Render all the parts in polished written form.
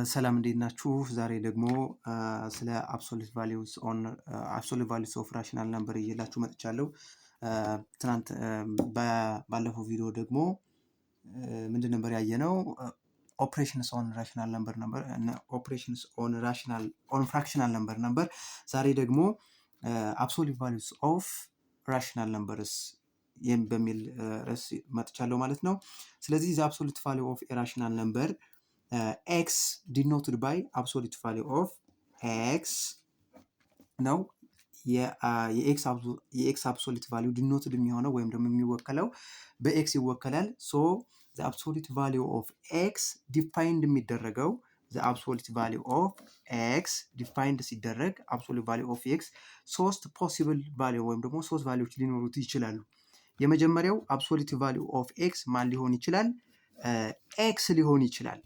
ሰላም እንዴት ናችሁ? ዛሬ ደግሞ ስለ አብሶሉት ቫሊዩስ ኦፍ ራሽናል ነምበር እየላችሁ መጥቻለሁ። ትናንት ባለፈው ቪዲዮ ደግሞ ምንድን ነበር ያየነው? ኦፕሬሽንስ ኦን ራሽናል ነምበር ኦፕሬሽንስ ኦን ፍራክሽናል ነምበር ነበር። ዛሬ ደግሞ አብሶሉት ቫሊዩስ ኦፍ ራሽናል ነምበርስ በሚል ርዕስ መጥቻለሁ ማለት ነው። ስለዚህ ዘ አብሶሉት ቫሊዩ ኦፍ ራሽናል ነምበር ኤክስ ዲኖትድ ባይ አብሶሉት ቫሊዩ ኦፍ ኤክስ ነው። የኤክስ አብሶሉት ቫሊዩ ዲኖትድ የሚሆነው ወይም ደግሞ የሚወከለው በኤክስ ይወከላል። ሶ ዘ አብሶሉት ቫሊዩ ኦፍ ኤክስ ዲፋይንድ የሚደረገው ዘ አብሶሉት ቫሊዩ ኦፍ ኤክስ ዲፋይንድ ሲደረግ አብሶሉት ቫሊዩ ኦፍ ኤክስ ሶስት ፖሲብል ቫሊዩ ወይም ደግሞ ሶስት ቫሊዩዎች ሊኖሩት ይችላሉ። የመጀመሪያው አብሶሉት ቫሊዩ ኦፍ ኤክስ ማን ሊሆን ይችላል? ኤክስ ሊሆን ይችላል።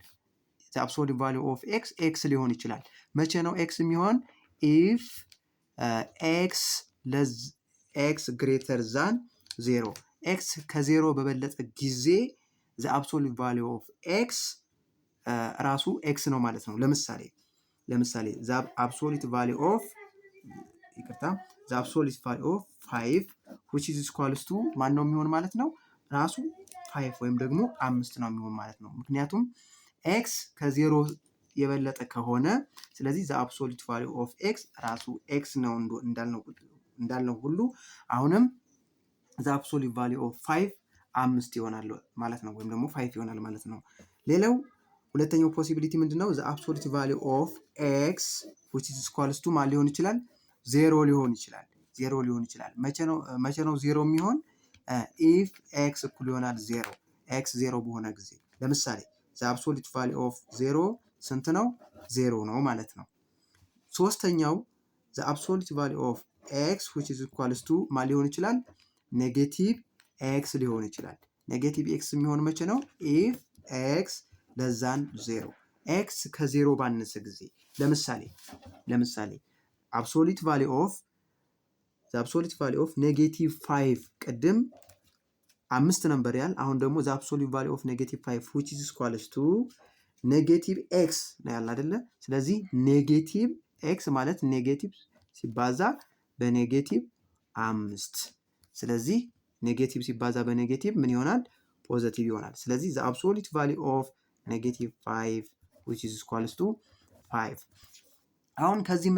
ዘ አብሶሉት ቫሊዩ ኦፍ ኤክስ ኤክስ ሊሆን ይችላል። መቼ ነው ኤክስ የሚሆን? ኢፍ ኤክስ ግሬተር ዛን ዜሮ፣ ኤክስ ከዜሮ በበለጠ ጊዜ ዘ አብሶሉት ቫሊዩ ኦፍ ኤክስ ራሱ ኤክስ ነው ማለት ነው። ለምሳሌ ዘ አብሶሉት ቫሊዩ ኦፍ ዘ አብሶሉት ቫሊዩ ኦፍ 5 which is equals to ማን ነው የሚሆን ማለት ነው? ራሱ 5 ወይም ደግሞ 5 ነው የሚሆን ማለት ነው። ምክንያቱም ኤክስ ከዜሮ የበለጠ ከሆነ ስለዚህ ዘ አብሶሉት ቫሊዩ ኦፍ ኤክስ ራሱ ኤክስ ነው እንዳልነው ሁሉ አሁንም ዘ አብሶሉት ቫሊዩ ኦፍ 5 5 ይሆናል ማለት ነው፣ ወይም ደግሞ 5 ይሆናል ማለት ነው። ሌላው ሁለተኛው ፖሲቢሊቲ ምንድነው? ዘ አብሶሉት ቫሊዩ ኦፍ ኤክስ which is equals to ማን ሊሆን ይችላል? ዜሮ ሊሆን ይችላል። መቼ ነው ዜሮ የሚሆን? ኢፍ ኤክስ እኩል ይሆናል ዜሮ፣ ኤክስ ዜሮ በሆነ ጊዜ። ለምሳሌ ዘ አብሶሉት ቫሊዩ ኦፍ ዜሮ ስንት ነው? ዜሮ ነው ማለት ነው። ሶስተኛው ዘ አብሶሉት ቫሊዩ ኦፍ ኤክስ which is equals to ማን ሊሆን ይችላል? ኔጌቲቭ ኤክስ ሊሆን ይችላል። ኔጌቲቭ ኤክስ የሚሆን መቼ ነው? ኢፍ ኤክስ ለዛን ዜሮ፣ ኤክስ ከዜሮ ባነሰ ጊዜ። ለምሳሌ አብሶሉት ቫሊዩ ኦፍ ኔጌቲቭ 5 ቅድም 5 ነበር ያል፣ አሁን ደግሞ ዘ አብሶሉት ቫሊዩ ኦፍ ኔጌቲቭ 5 which is equals to ኔጌቲቭ ኤክስ ነው ያለ አይደለ? ስለዚህ ኔጌቲቭ ኤክስ ማለት ኔጌቲቭ ሲባዛ በኔጌቲቭ 5። ስለዚህ ኔጌቲቭ ሲባዛ በኔጌቲቭ ምን ይሆናል? ፖዘቲቭ ይሆናል። ስለዚህ ዘ አብሶሉት ቫሊዩ ኦፍ ኔጌቲቭ 5 which is equals to 5። አሁን ከዚህ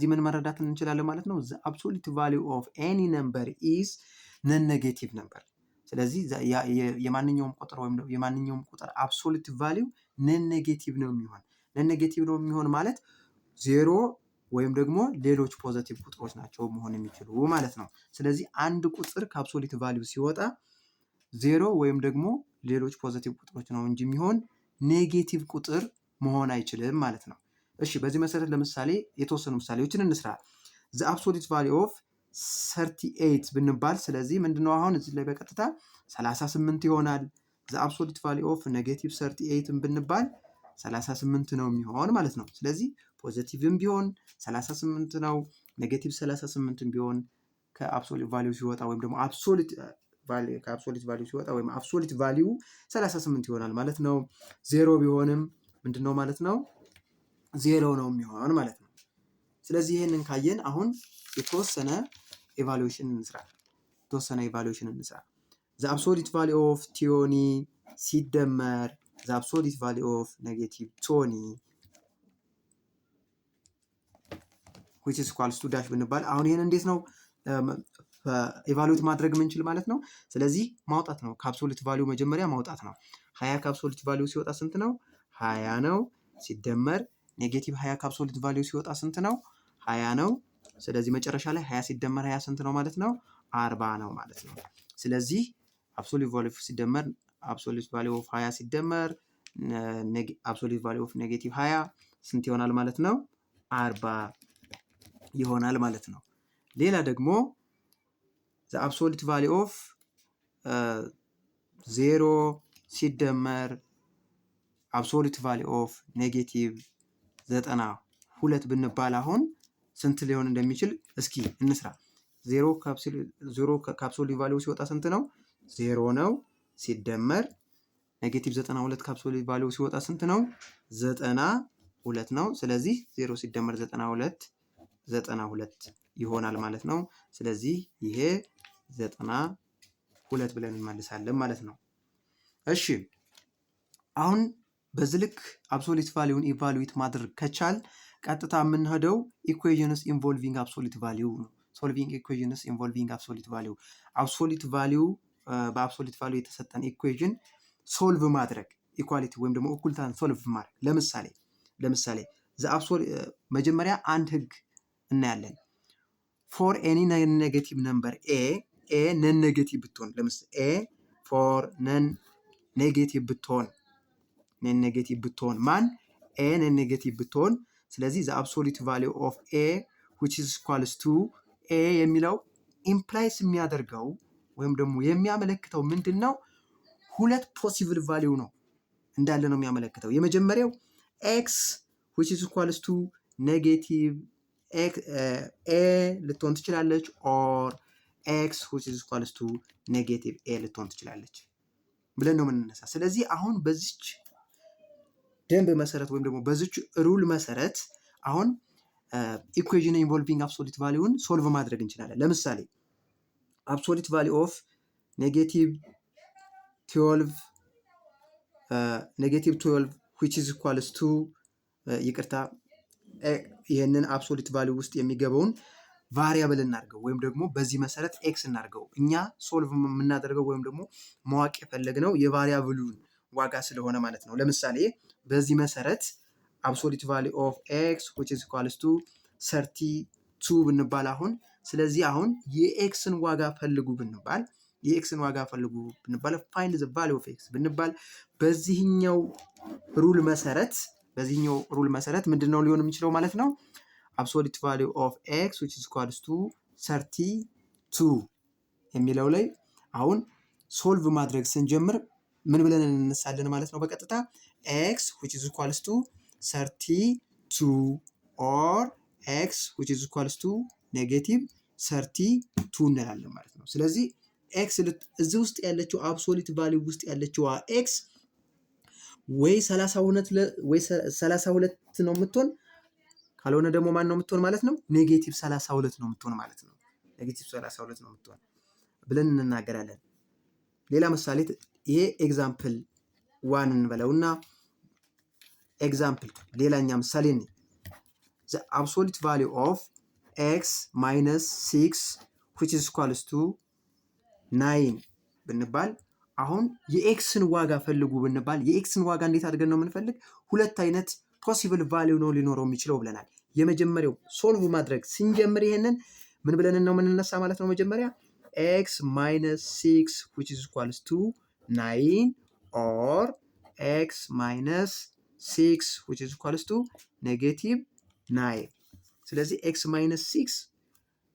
ምን መረዳት እንችላለን ማለት ነው? ዘ አብሶሉት ቫሊዩ ኦፍ ኤኒ ነምበር ኢዝ ነን ኔጌቲቭ ነምበር። ስለዚህ የማንኛውም ቁጥር አብሶሉት ቫሊዩ ነን ኔጌቲቭ ነው የሚሆን ማለት ዜሮ ወይም ደግሞ ሌሎች ፖዘቲቭ ቁጥሮች ናቸው መሆን የሚችሉ ማለት ነው። ስለዚህ አንድ ቁጥር ከአብሶሉት ቫሊዩ ሲወጣ ዜሮ ወይም ደግሞ ሌሎች ፖዘቲቭ ቁጥሮች ነው እንጂ የሚሆን ኔጌቲቭ ቁጥር መሆን አይችልም ማለት ነው። እሺ፣ በዚህ መሰረት ለምሳሌ የተወሰኑ ምሳሌዎችን እንስራ። ዘ አብሶሉት ቫሊዩ ኦፍ 38 ብንባል፣ ስለዚህ ምንድነው አሁን እዚህ ላይ በቀጥታ 38 ይሆናል። ዘ አብሶሉት ቫሊዩ ኦፍ ኔጌቲቭ 38 ብንባል 38 ነው የሚሆን ማለት ነው። ስለዚህ ፖዚቲቭም ቢሆን 38 ነው፣ ኔጌቲቭ 38 ቢሆን ከአብሶሉት ቫሊዩ ሲወጣ ወይም ደግሞ ከአብሶሉት ቫሊዩ ሲወጣ ወይም አብሶሉት ቫሊዩ 38 ይሆናል ማለት ነው። ዜሮ ቢሆንም ምንድነው ማለት ነው? ዜሮ ነው የሚሆን ማለት ነው። ስለዚህ ይህንን ካየን አሁን የተወሰነ ኢቫሉዌሽን እንስራ። ዘ አብሶሉት ቫሊዩ ኦፍ 20 ሲደመር ዘ አብሶሉት ቫሊዩ ኦፍ ኔጌቲቭ 20 which is equals to ዳሽ ብንባል፣ አሁን ይሄን እንዴት ነው ኢቫሉዌት ማድረግ የምንችል ማለት ነው? ስለዚህ ማውጣት ነው። ከአብሶሉት ቫሊዩ መጀመሪያ ማውጣት ነው። 20 ከአብሶሉት ቫሊዩ ሲወጣ ስንት ነው? 20 ነው። ሲደመር ኔጌቲቭ 20 ከአብሶሉት ቫሊዩ ሲወጣ ስንት ነው? 20 ነው። ስለዚህ መጨረሻ ላይ 20 ሲደመር 20 ስንት ነው ማለት ነው? 40 ነው ማለት ነው። ስለዚህ አብሶሉት ቫሊዩ ሲደመር አብሶሉት ቫሊዩ ኦፍ 20 ሲደመር አብሶሉት ቫሊዩ ኦፍ ኔጌቲቭ 20 ስንት ይሆናል ማለት ነው? 40 ይሆናል ማለት ነው። ሌላ ደግሞ ዘ አብሶሉት ቫሊዩ ኦፍ 0 ሲደመር አብሶሉት ቫሊዩ ኦፍ ኔጌቲቭ 92 ብንባል አሁን ስንት ሊሆን እንደሚችል እስኪ እንስራ። 0 ከአብሶሉት ቫሊዩ ሲወጣ ስንት ነው? 0 ነው። ሲደመር ኔጌቲቭ 92 ከአብሶሉት ቫሊዩ ሲወጣ ስንት ነው? 92 ነው። ስለዚህ 0 ሲደመር 92 ይሆናል ማለት ነው። ስለዚህ ይሄ 92 ብለን እንመልሳለን ማለት ነው። እሺ አሁን በዚህ ልክ አብሶሉት ቫሊዩን ኢቫሉዌት ማድረግ ከቻል ቀጥታ የምንሄደው ኢኩዌሽንስ ኢንቮልቪንግ አብሶሉት ቫሊዩ ነው። ሶልቪንግ ኢኩዌሽንስ ኢንቮልቪንግ አብሶሉት ቫሊዩ አብሶሉት ቫሊዩ በአብሶሉት ቫሊዩ የተሰጠን ኢኩዌሽን ሶልቭ ማድረግ ኢኳሊቲ ወይም ደግሞ እኩልታን ሶልቭ ማድረግ። ለምሳሌ መጀመሪያ አንድ ህግ እናያለን። ፎር ኤኒ ኔጌቲቭ ነምበር ኤ ነን ኔጌቲቭ ብትሆን ኤ ፎር ነን ኔጌቲቭ ብትሆን ማን ኤ ነን ኔጌቲቭ ብትሆን፣ ስለዚህ ዘ አብሶሉት ቫሊዩ ኦፍ ኤ which is equals to ኤ የሚለው ኢምፕላይስ የሚያደርገው ወይም ደግሞ የሚያመለክተው ምንድን ነው? ሁለት ፖሲብል ቫሊዩ ነው እንዳለ ነው የሚያመለክተው። የመጀመሪያው ኤክስ which is equals to ኔጌቲቭ ኤ ልትሆን ትችላለች፣ ኦር ኤክስ which is equals to ኔጌቲቭ ኤ ልትሆን ትችላለች ብለን ነው የምንነሳ። ስለዚህ አሁን በዚች ደንብ መሰረት ወይም ደግሞ በዚች ሩል መሰረት አሁን ኢኩዌሽን ኢንቮልቪንግ አብሶሉት ቫሊዩን ሶልቭ ማድረግ እንችላለን። ለምሳሌ አብሶሉት ቫሊዩ ኦፍ ኔጌቲቭ 12 which is equals to ይቅርታ ይህንን አብሶሉት ቫሊዩ ውስጥ የሚገባውን ቫሪያብል እናድርገው ወይም ደግሞ በዚህ መሰረት ኤክስ እናድርገው። እኛ ሶልቭ የምናደርገው ወይም ደግሞ ማወቅ የፈለግነው የቫሪያብሉን ዋጋ ስለሆነ ማለት ነው። ለምሳሌ በዚህ መሰረት አብሶሉት ቫሊዩ ኦፍ ኤክስ which is equals to 32 ብንባል ስለዚህ አሁን የኤክስን ዋጋ ፈልጉ ብንባል find the value of x ብንባል በዚህኛው ሩል መሰረት ምንድነው ሊሆን የሚችለው ማለት ነው? አብሶሉት ቫሊዩ ኦፍ ኤክስ which is equals to 32 የሚለው ላይ አሁን ሶልቭ ማድረግ ስንጀምር ምን ብለን እንነሳለን ማለት ነው? በቀጥታ ኤክስ which is equals to 32 or x which is equals to ኔጌቲቭ 32 እንላለን ማለት ነው። ስለዚህ ኤክስ እዚህ ውስጥ ያለችው አብሶሉት ቫሊዩ ውስጥ ያለችው ኤክስ ወይ 32 ነው የምትሆን፣ ካልሆነ ደግሞ ማን ነው የምትሆን ማለት ነው? ኔጌቲቭ 32 ነው የምትሆን ማለት ነው። ኔጌቲቭ 32 ነው የምትሆን ብለን እንናገራለን። ሌላ ምሳሌ ይሄ ኤግዛምፕል 1 እንበለውና ኤግዛምፕል ሌላኛ ምሳሌ ነው። the absolute value of x minus 6 which is equals to 9 ብንባል አሁን የኤክስን ዋጋ ፈልጉ ብንባል የኤክስን ዋጋ እንዴት አድርገን ነው የምንፈልግ? ሁለት አይነት ፖሲብል ቫሊዩ ነው ሊኖረው የሚችለው ብለናል። የመጀመሪያው ሶልቭ ማድረግ ስንጀምር ይሄንን ምን ብለን ነው የምንነሳ ማለት ነው? መጀመሪያ x minus 6 which is equals to 9 or x minus 6 which is equals to ኔጌቲቭ 9። ስለዚህ x minus 6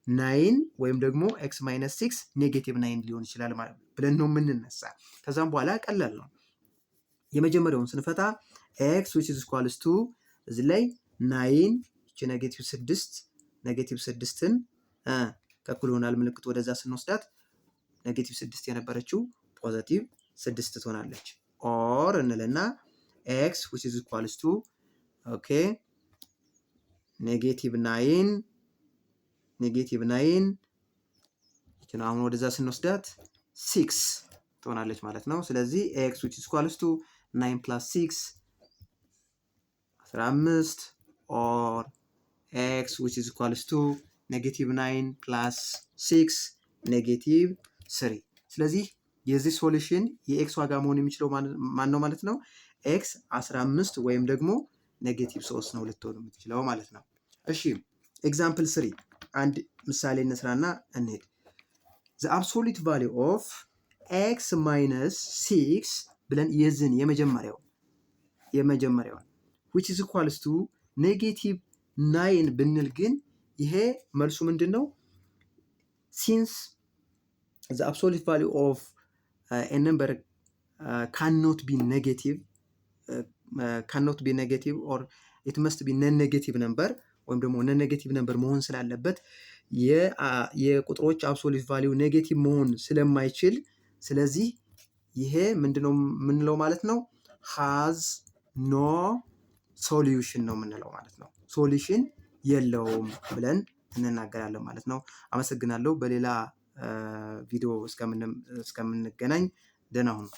9 ወይም ደግሞ x minus 6 ኔጌቲቭ 9 ሊሆን ይችላል ማለት ብለን ነው የምንነሳ። ከዛም በኋላ ቀላል ነው። የመጀመሪያውን ስንፈታ x which is equals to እዚህ ላይ 9 እቺ ኔጌቲቭ 6ን ከእኩል ይሆናል ምልክት ወደዛ ስንወስዳት ኔጌቲቭ 6 የነበረችው ፖዚቲቭ 6 ትሆናለች። ኦር እንልና x which is equals to ኦኬ ኔጌቲቭ 9 ይችላል አሁን ወደዛ ስንወስዳት 6 ትሆናለች ማለት ነው። ስለዚህ x which is equals to 9 plus 6 15 or x which is equals to ኔጌቲቭ 9 plus 6 ኔጌቲቭ 3። ስለዚህ የዚህ ሶሉሽን የኤክስ ዋጋ መሆን የሚችለው ማን ነው ማለት ነው? ኤክስ 15 ወይም ደግሞ ኔጌቲቭ 3 ነው ልትሆን የምትችለው ማለት ነው። እሺ ኤግዛምፕል 3 አንድ ምሳሌ እንስራና እንሄድ። the absolute value of x minus 6 ብለን የዝን የመጀመሪያውን which is equals to ኔጌቲቭ 9 ብንል ግን ይሄ መልሱ ምንድን ነው? since the absolute value of a number cannot be negative or it must be non-negative number ወይም ደግሞ non-negative number መሆን ስላለበት የቁጥሮች absolute value ኔጌቲቭ መሆን ስለማይችል ስለዚህ ይሄ ምንድነው የምንለው ማለት ነው? ሃዝ ኖ ሶሉሽን ነው የምንለው ማለት ነው። ሶሉሽን የለውም ብለን እንናገራለን ማለት ነው። አመሰግናለሁ። በሌላ ቪዲዮ እስከምንገናኝ ደህና ሁኑ።